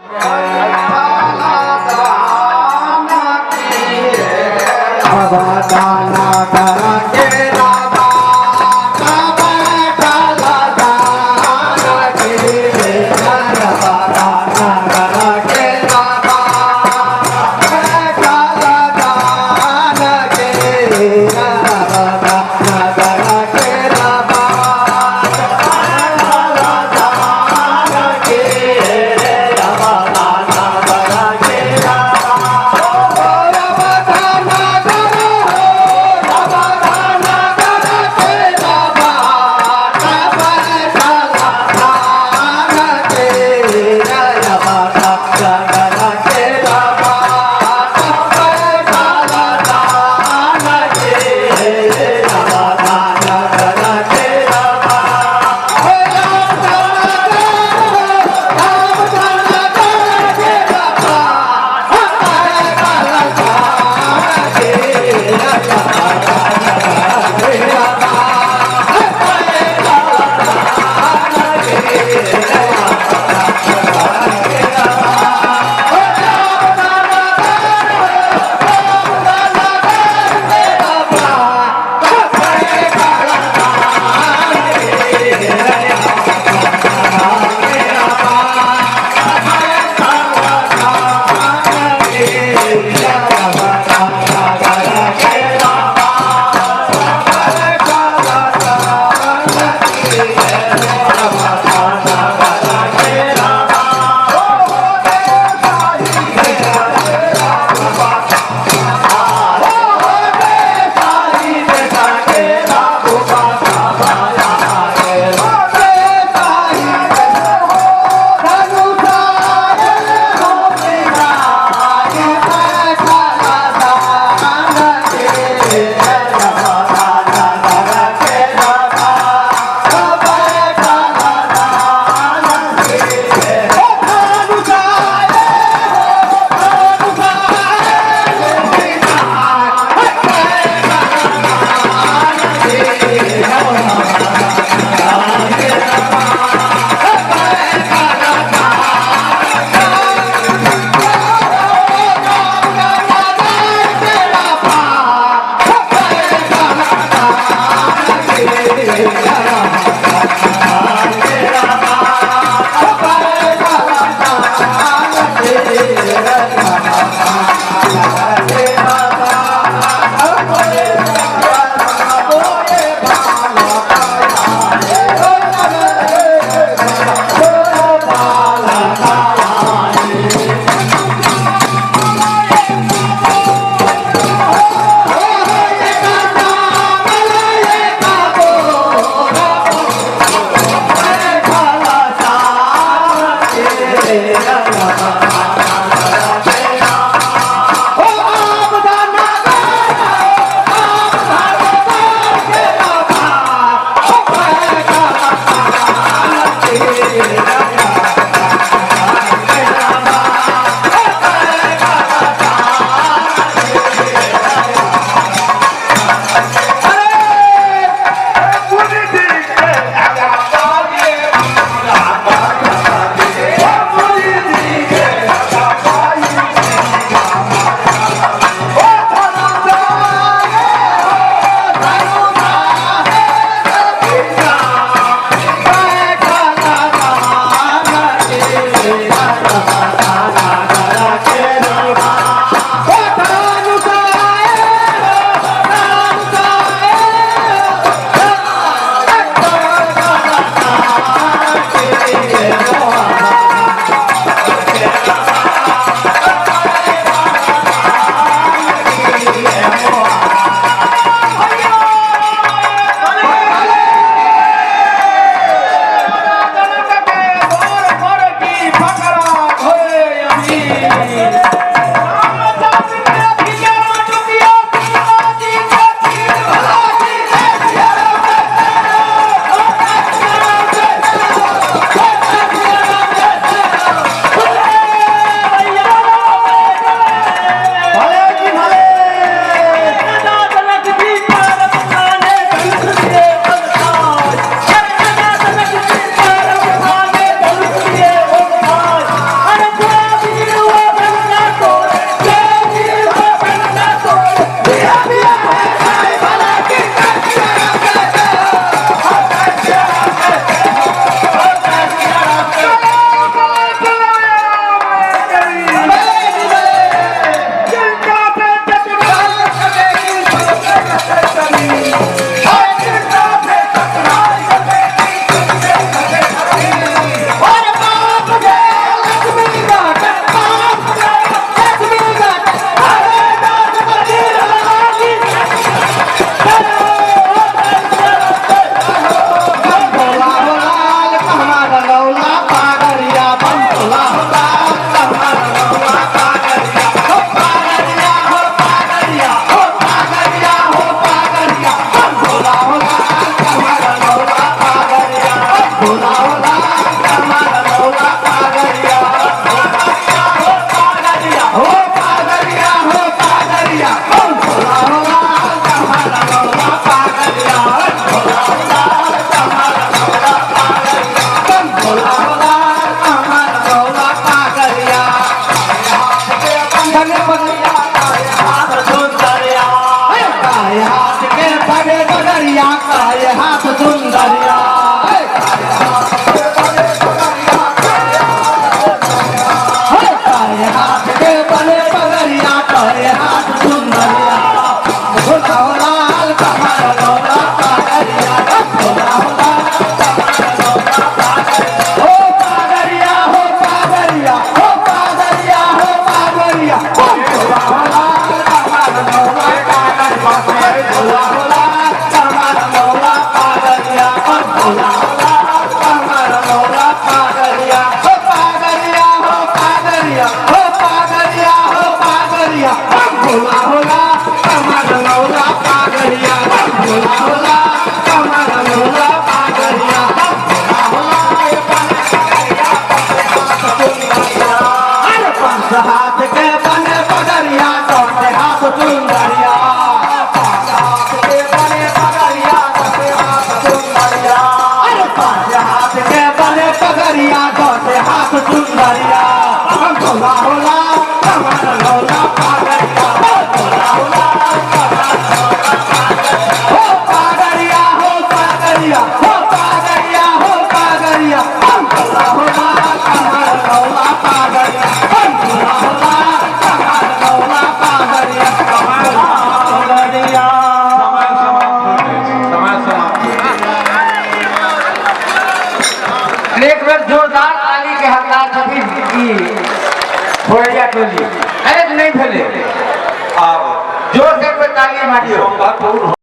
Yeah. होला होला कमर लौला पागरिया होला होला कमर लौला पागरिया होला होला ये पगरिया अरे पांच हाथ के बने पगरिया छोटे हाथ चुंदरिया पांच हाथ के बने पगरिया छोटे हाथ चुंदरिया अरे पांच हाथ के बने पगरिया छोटे हाथ चुंदरिया होला होला कमर लौला पागरिया होला होला हो पागरिया हो पागरिया हो पागरिया हो पागरिया होला होला कमर लौला पागरिया होला होला कमर लौला पागरिया कमर पागरिया समय समाप्त। एक बार जोरदार ताली के हकदार छथिन की भोरिया टोली। अरे नहीं भेले आब जोर से कोई ताली मारियो। सोमवार पूर्ण